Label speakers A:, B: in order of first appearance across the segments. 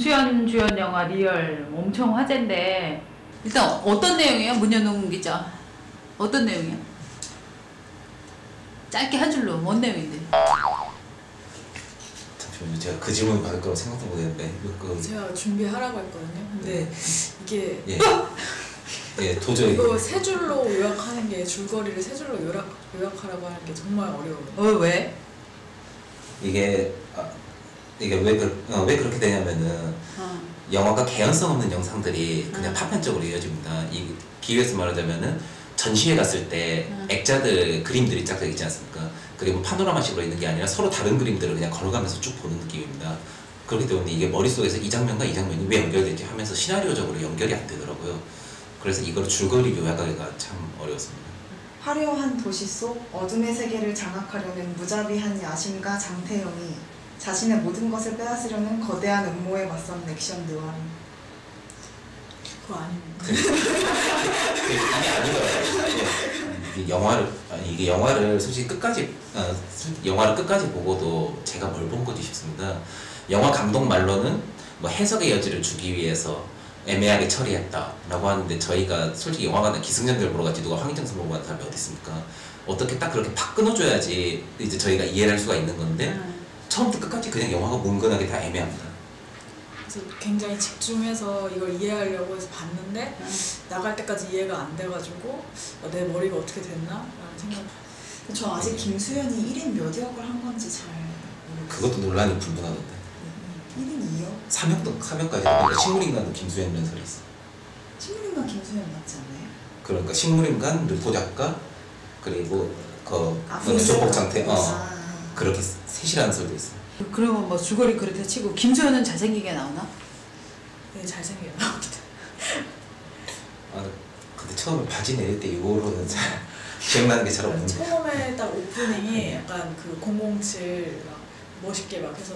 A: 김수현 주연 영화 리얼 엄청 화제인데 일단 어떤 내용이에요? 문현웅 기자 어떤 내용이야? 짧게 한 줄로 뭔 내용인데?
B: 잠시만요. 제가 그 질문 받을 거라고 생각도 못했는데
C: 제가 준비하라고 했거든요. 근데 이게
B: 예, 도저히
C: 이거 세 줄로 요약하는 게 줄거리를 세 줄로 요약하라고 하는 게 정말 어려워요.
A: 왜?
B: 이게 왜 그렇게 되냐면은 영화가 개연성 없는 영상들이 그냥 파편적으로 이어집니다. 이 비유해서 말하자면은 전시회 갔을 때 액자들 그림들이 짝짝 있지 않습니까? 그게 뭐 파노라마식으로 있는 게 아니라 서로 다른 그림들을 그냥 걸어가면서 쭉 보는 느낌입니다. 그렇기 때문에 이게 머릿속에서 이 장면과 이 장면이 왜 연결되지 하면서 시나리오적으로 연결이 안 되더라고요. 그래서 이걸 줄거리 요약하기가 참 어려웠습니다.
D: 화려한 도시 속 어둠의 세계를 장악하려는 무자비한 야심가 장태영이 자신의 모든 것을 빼앗으려는 거대한 음모에 맞선 액션 느와르.
C: 그거 아닙니까?
B: 이게 아니더라고요. 이게 영화를 솔직히 끝까지 영화를 끝까지 보고도 제가 뭘 본 거지 싶습니다. 영화 감독 말로는 뭐 해석의 여지를 주기 위해서 애매하게 처리했다라고 하는데 저희가 솔직히 영화관에 기승전결 보러 갔지 누가 황희정선 보고 간 사람이 어디 있습니까? 어떻게 딱 그렇게 팍 끊어줘야지 이제 저희가 이해를 할 수가 있는 건데 처음부터 끝까지 그냥 영화가 뭉근하게 다 애매합니다.
C: 그래서 굉장히 집중해서 이걸 이해하려고 해서 봤는데 나갈 때까지 이해가 안 돼가지고 내 머리가 어떻게 됐나? 라는 생각.
D: 저 아직 김수현이 1인 몇 역을 한 건지 잘 모르겠어요.
B: 그것도 논란이 분분하던데.
D: 1인 2역?
B: 3역까지 그러니까 식물인간도 김수현이라는 소리 있어.
D: 식물인간 김수현 맞지 않나요?
B: 그러니까 식물인간, 르포작가 그리고
D: 조폭
B: 장태 그렇게 셋이라는 소리도 있어.
A: 그러면 뭐 줄거리 그렇게 치고 김수현은 잘생기게 나오나?
C: 네, 잘생겨 나옵니다.
B: 근데 처음에 바지 내릴 때 이후로는 잘 기억나는 게 잘 없는데.
C: 처음에 딱 오프닝이 약간 그 007 막 멋있게 막 해서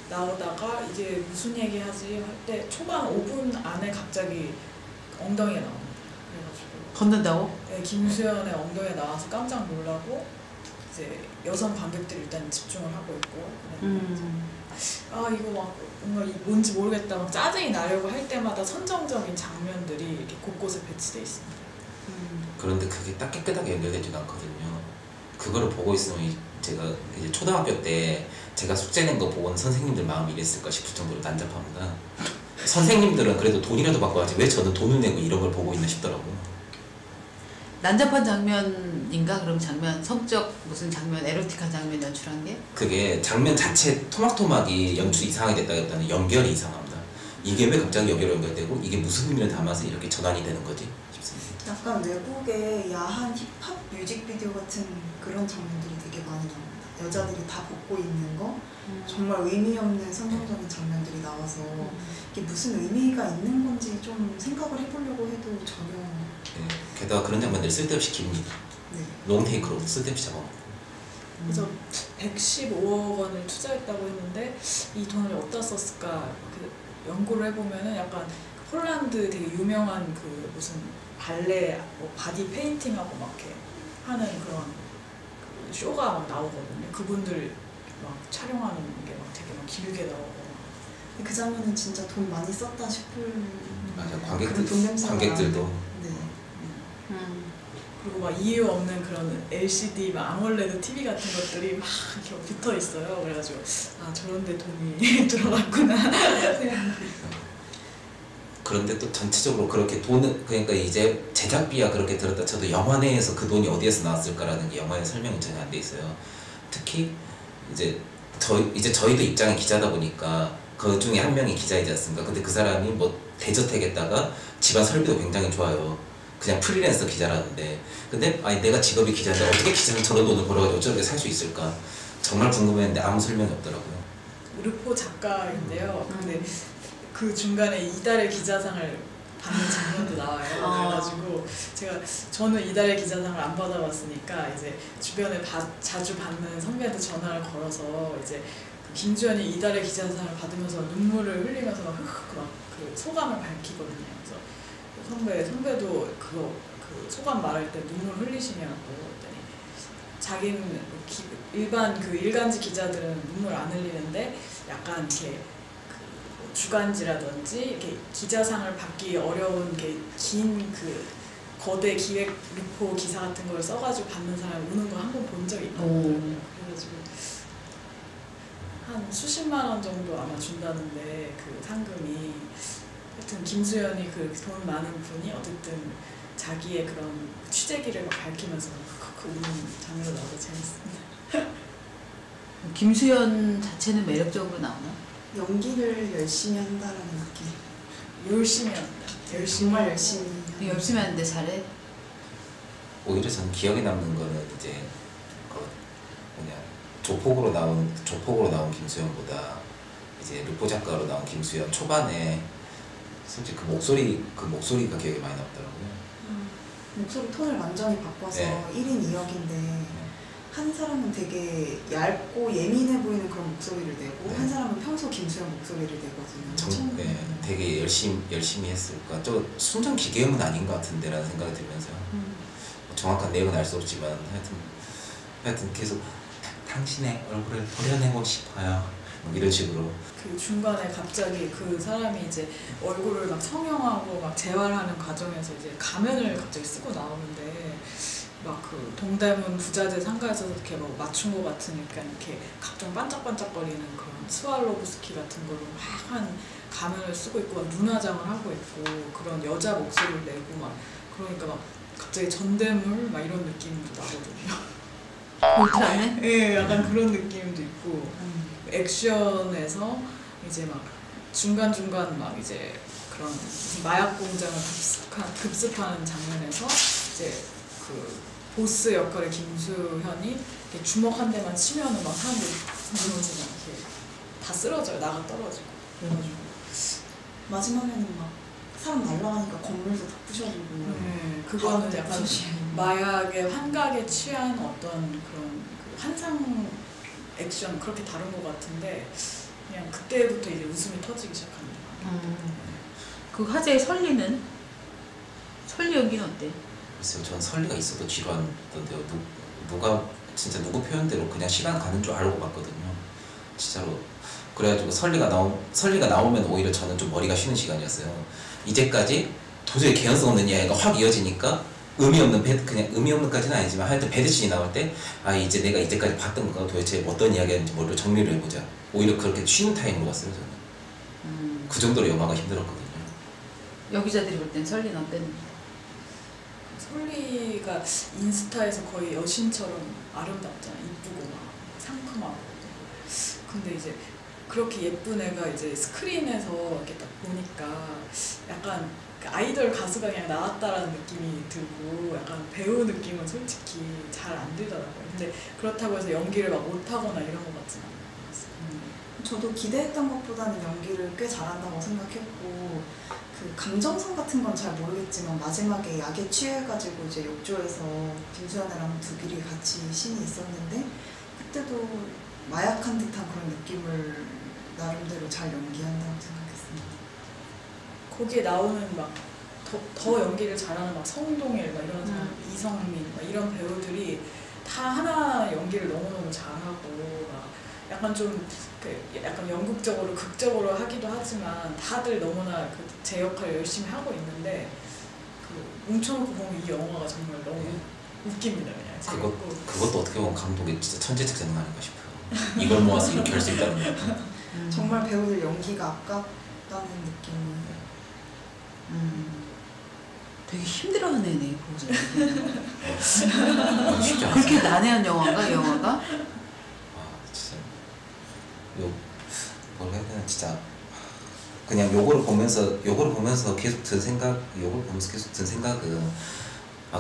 C: 나오다가 이게 무슨 얘기 하지 할 때 초반 5분 안에 갑자기 엉덩이가 나옵니다. 그래가지고
A: 걷는다고?
C: 네, 김수현의 엉덩이에 나와서 깜짝 놀라고 이제 여성 관객들이 일단 집중을 하고 있고 이거 막 뭔가 뭔지 모르겠다 막 짜증이 나려고 할 때마다 선정적인 장면들이 이렇게 곳곳에 배치돼 있습니다.
B: 그런데 그게 딱 깨끗하게 연결되지도 않거든요. 그거를 보고 있으면 제가 이제 초등학교 때 제가 숙제 낸 거 보고는 선생님들 마음이 이랬을까 싶을 정도로 난잡합니다. 선생님들은 그래도 돈이라도 받고 하지 왜 저는 돈을 내고 이런 걸 보고 있나 싶더라고요.
A: 난잡한 장면인가? 그럼 장면, 성적 무슨 장면, 에로틱한 장면 연출한 게?
B: 그게 장면 자체 토막토막이 연출이 이상하게 됐다기보다는 연결이 이상합니다. 이게 왜 갑자기 여기로 연결되고 이게 무슨 의미를 담아서 이렇게 전환이 되는 거지 싶습니다.
D: 약간 외국의 야한 힙합 뮤직비디오 같은 그런 장면들이 되게 많이 나옵니다. 여자들이 다 벗고 있는 거 정말 의미 없는 선정적인 장면들이 나와서 이게 무슨 의미가 있는 건지 좀 생각을 해보려고 해도 전혀
B: 게다가 그런 장면들이 쓸데없이 깁니다. 롱테이크로 쓸데없이 잡아먹고.
C: 그래서 115억 원을 투자했다고 했는데 이 돈을 어디다 썼을까 그 연구를 해보면은 약간 폴란드 되게 유명한 그 무슨 발레 바디 페인팅하고 막 이렇게 하는 그런 그 쇼가 막 나오거든요. 그분들 막 촬영하는 게 막 되게 막 길게 나오고.
D: 그 장면은 진짜 돈 많이 썼다 싶을.
B: 맞아,
D: 관객들도. 네.
C: 그리고 막 이유 없는 그런 LCD 막 아몰레드 TV 같은 것들이 막 이렇게 붙어 있어요. 그래가지고 저런데 돈이 들어갔구나.
B: 그런데 또 전체적으로 그렇게 돈은 그러니까 이제 제작비야 그렇게 들었다 쳐도 영화 내에서 그 돈이 어디에서 나왔을까라는 게 영화에 설명이 전혀 안 돼 있어요. 특히 이제 저희도 입장이 기자다 보니까 그 중에 한 명이 기자이지 않습니까? 근데 그 사람이 뭐 대저택에다가 집안 설비도 굉장히 좋아요. 그냥 프리랜서 기자라는데 근데 내가 직업이 기자인데 어떻게 기자는 저런 돈을 벌어가지고 저렇게 살 수 있을까? 정말 궁금했는데 아무 설명이 없더라고요.
C: 르포 작가인데요. 근데 그 중간에 이달의 기자상을 받는 장면도 나와요. 그래가지고 저는 이달의 기자상을 안 받아봤으니까 이제 주변에 자주 받는 선배한테 전화를 걸어서 이제 김주현이 이달의 기자상을 받으면서 눈물을 흘리면서 막 그 소감을 밝히거든요. 그래서 선배도 그 소감 말할 때 눈물 흘리시냐고 했더니 자기는 일반 그 일간지 기자들은 눈물 안 흘리는데 약간 이렇게 주간지라든지 이렇게 기자상을 받기 어려운 게 긴 그 거대 기획 르포 기사 같은 걸 써가지고 받는 사람 우는 거 한 번 본 적이 있거든요. 그래가지고 한 수십만 원 정도 아마 준다는데 그 상금이 하여튼 김수현이 그 돈 많은 분이 어쨌든 자기의 그런 취재기를 막 밝히면서 크크크 우는 장면이 나와서 재밌습니다.
A: 김수현 자체는 매력적으로 나오나?
D: 연기를 열심히 한다라는 느낌.
C: 열심히 한다.
D: 정말 열심히.
A: 열심히 하는데 잘해?
B: 오히려 전 기억에 남는 거는 이제 그 뭐냐 조폭으로 나온 김수현보다 이제 르포 작가로 나온 김수현 초반에 솔직히 그 목소리가 기억에 많이 남더라고요.
D: 목소리 톤을 완전히 바꿔서
B: 네.
D: 1인 2역인데 한 사람은 되게 얇고 예민해 보이는 그런 목소리를 내고
B: 네.
D: 한 사람은 평소 김수현 목소리를 내거든요.
B: 네, 되게 열심히 했을까. 저 순전 기계음은 아닌 것 같은데라는 생각이 들면서 정확한 내용은 알 수 없지만 하여튼 계속 당신의 얼굴을 도려내고 싶어요. 뭐 이런 식으로.
C: 그 중간에 갑자기 그 사람이 이제 얼굴을 막 성형하고 막 재활하는 과정에서 이제 가면을 갑자기 쓰고 나오는데 막 그 동대문 부자재 상가에서 이렇게 막 맞춘 것 같으니까 이렇게 각종 반짝반짝거리는 그런 스왈로브스키 같은 걸로 막 한 가면을 쓰고 있고 막 눈화장을 하고 있고 그런 여자 목소리를 내고 막 그러니까 막 갑자기 전대물 막 이런 느낌도 나거든요.
A: 울트라맨?
C: 예, 약간 그런 느낌도 있고 액션에서 이제 막 중간중간 막 이제 그런 마약 공장을 급습하는 장면에서 이제 그 보스 역할의 김수현이 이렇게 주먹 한 대만 치면은 막 사람들이 무너지고 이렇게 다 쓰러져요. 나가 떨어지고 그래가지고
D: 마지막에는 막 사람 날라가니까 건물도 다 부셔지고.
C: 그거는 약간 마약의 환각에 취한 어떤 그런 그 환상 액션 그렇게 다룬 것 같은데 그냥 그때부터 이제 웃음이 터지기 시작합니다.
A: 그 화제의 설리는? 설리 연기는 어때?
B: 글쎄요, 전 설리가 있어도 지루하던데요. 누가 진짜 누구 표현대로 그냥 시간 가는 줄 알고 봤거든요. 진짜로. 그래가지고 설리가 나오면 오히려 저는 좀 머리가 쉬는 시간이었어요. 이제까지 도저히 개연성 없는 이야기가 확 이어지니까 의미 없는까지는 아니지만 하여튼 배드신이 나올 때 이제 내가 이제까지 봤던 거가 도대체 어떤 이야기였는지 뭐를 정리를 해보자. 오히려 그렇게 쉬는 타임으로 봤어요 저는. 그 정도로 영화가 힘들었거든요.
A: 여기자들이 볼 땐 설리는 어땠는지?
C: 설리가 인스타에서 거의 여신처럼 아름답잖아. 이쁘고 막 상큼하고. 근데 이제 그렇게 예쁜 애가 이제 스크린에서 이렇게 딱 보니까 약간 아이돌 가수가 그냥 나왔다라는 느낌이 들고 약간 배우 느낌은 솔직히 잘 안 들더라고요. 근데 그렇다고 해서 연기를 막 못하거나 이런 것 같지는 않았어요.
D: 저도 기대했던 것보다는 연기를 꽤 잘한다고 생각했고 그 감정선 같은 건 잘 모르겠지만 마지막에 약에 취해가지고 이제 욕조에서 김수현이랑 둘이 같이 씬이 있었는데 그때도 마약한 듯한 그런 느낌을 나름대로 잘 연기한다고 생각했습니다.
C: 거기에 나오는 막 더 연기를 잘하는 막 성동일 막 이런 사람, 이성민 막 이런 배우들이 다 하나 연기를 너무너무 잘하고 막 약간 좀 약간 연극적으로 극적으로 하기도 하지만 다들 너무나 제 역할을 열심히 하고 있는데 그 뭉쳐놓고 보면 이 영화가 정말 너무 웃깁니다. 그냥
B: 그것도 어떻게 보면 감독의 진짜 천재적 재능 아닌가 싶어요. 이걸 모아서 이렇게 할 수 있다는 거.
D: 정말 배우들 연기가 아깝다는 느낌이.
A: 되게 힘들어하는 애네 보자.
B: 쉽지 않아요.
A: 그렇게 난해한 영화가 이 영화가?
B: 진짜 뭐라 해야 되나 진짜 그냥 요거를 보면서 계속 든 생각은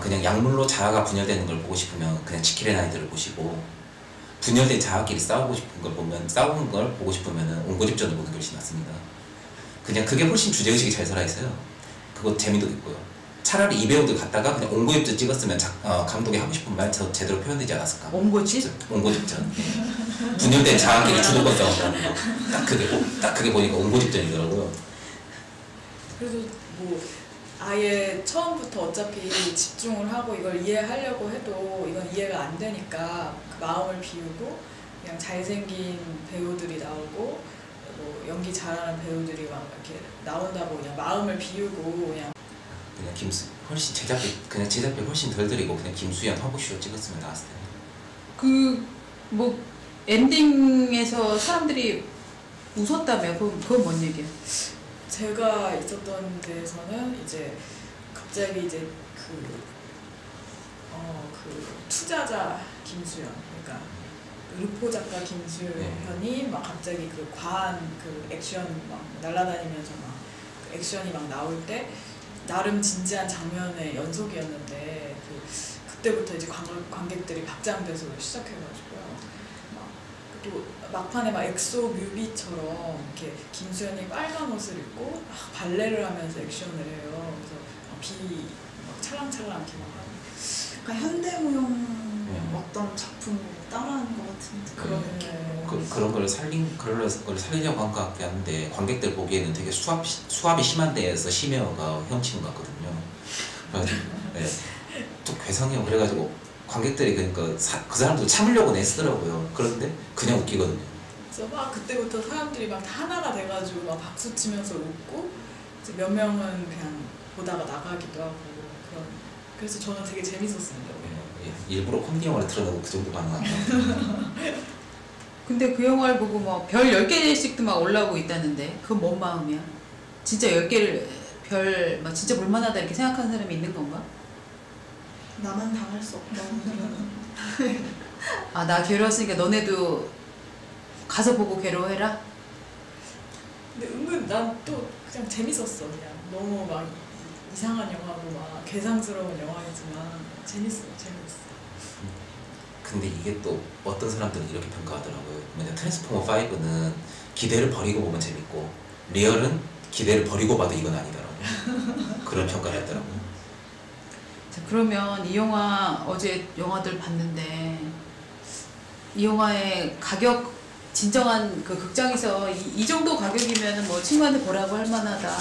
B: 그냥 약물로 자아가 분열되는 걸 보고 싶으면 그냥 지킬의 나이들을 보시고 분열된 자아끼리 싸우는 걸 보고 싶으면은 옹고집전을 보는 게 훨씬 낫습니다. 그냥 그게 훨씬 주제의식이 잘 살아있어요. 그거 재미도 있고요. 차라리 이 배우들 갖다가 그냥 옹고집전 찍었으면 감독이 하고 싶은 말 제대로 표현되지 않았을까.
A: 옹고집?
B: 옹고집전. 분열된 자아끼리 주도권 싸움이라는 거. 딱 그게 보니까 옹고집전이더라고요.
C: 그래도 뭐 아예 처음부터 어차피 집중을 하고 이걸 이해하려고 해도 이건 이해가 안 되니까 그 마음을 비우고 그냥 잘생긴 배우들이 나오고 뭐 연기 잘하는 배우들이 막 이렇게 나온다고 그냥 마음을 비우고 그냥
B: 훨씬 제작비 훨씬 덜 들이고 그냥 김수현 허브쇼 찍었으면 나왔을 텐데.
A: 그 뭐 엔딩에서 사람들이 웃었다며 그건 뭔 얘기야?
C: 제가 있었던 데에서는 이제 갑자기 이제 그 투자자 김수현, 그러니까 루포 작가 김수현이 막 갑자기 그 과한 그 액션 막 날아다니면서 막 그 액션이 막 나올 때 나름 진지한 장면의 연속이었는데 그때부터 이제 관객들이 박장대소를 시작해가지고요. 또 막판에 막 엑소 뮤비처럼 이렇게 김수현이 빨간 옷을 입고 막 발레를 하면서 액션을 해요. 그래서 비 막 찰랑찰랑 이렇게 막 하는.
D: 약간 현대무용 어떤 작품을 따라하는 것 같은 그런 느낌.
B: 그런 걸 살리려고 한 것 같긴 한데 관객들 보기에는 되게 수압이 심한 데에서 심해어가 헤엄치는 것 같거든요. 또 괴상해요. 그래가지고 관객들이 그러니까 그 사람도 참으려고 애쓰더라고요. 그런데 그냥 웃기거든요.
C: 그래서 막 그때부터 사람들이 막 다 하나가 돼가지고 막 박수 치면서 웃고 이제 몇 명은 그냥 보다가 나가기도 하고 그런. 그래서 저는 되게 재밌었습니다.
B: 일부러 코미디 영화를 틀어놓고 그 정도 반응한다.
A: 근데 그 영화를 보고 뭐 별 10개씩도 막 올라오고 있다는데 그건 뭔 마음이야? 진짜 10개를 막 진짜 볼만하다 이렇게 생각하는 사람이 있는 건가?
D: 나만 당할 수 없다는
A: 아, 나 괴로웠으니까 너네도 가서 보고 괴로워해라?
C: 근데 은근 난 또 그냥 재밌었어. 그냥 너무 막 이상한 영화고 막 괴상스러운 영화이지만 재밌어.
B: 근데 이게 또 어떤 사람들은 이렇게 평가하더라고요. 뭐냐, 트랜스포머 5는 기대를 버리고 보면 재밌고 리얼은 기대를 버리고 봐도 이건 아니더라고요. 그런 평가를 했더라고요.
A: 자, 그러면 이 영화 어제 영화들 봤는데 이 영화의 가격 진정한 그 극장에서 이 정도 가격이면 뭐 친구한테 보라고 할 만하다.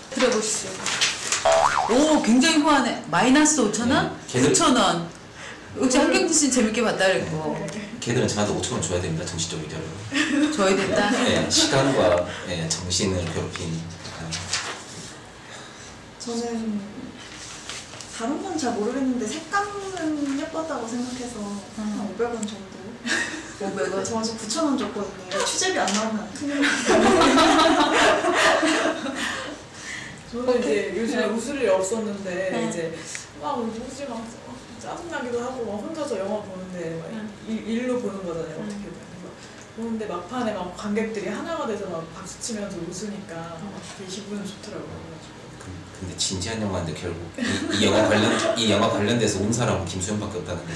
A: 들어보시죠. 오, 굉장히 후하네. 마이너스 5,000원? 9,000원. 역시 한경진 씨는 재밌게 봤다 그랬고.
B: 걔들은 저한테 5,000원 줘야 됩니다. 정신적으로 위자료.
A: 줘야 된다?
B: 네, 시간과 정신을 괴롭힌.
D: 저는 다른 건 잘 모르겠는데 색감은 예뻤다고 생각해서 한 500원 정도.
A: 500원?
D: 저 먼저 9,000원 줬거든요. 취재비 안 나오면 큰일 나요.
C: 저는 이제 요즘에 웃을 일이 없었는데 이제 막 웃지 막 짜증나기도 하고 막 혼자서 영화 보는데 막 일로 보는 거잖아요. 어떻게든. 그래서 보는데 막판에 막 관객들이 하나가 돼서 막 박수 치면서 웃으니까 되게 기분 좋더라고요.
B: 근데 진지한 영화인데 결국 이 영화 관련돼서 온 사람은 김수현밖에 없다는 게.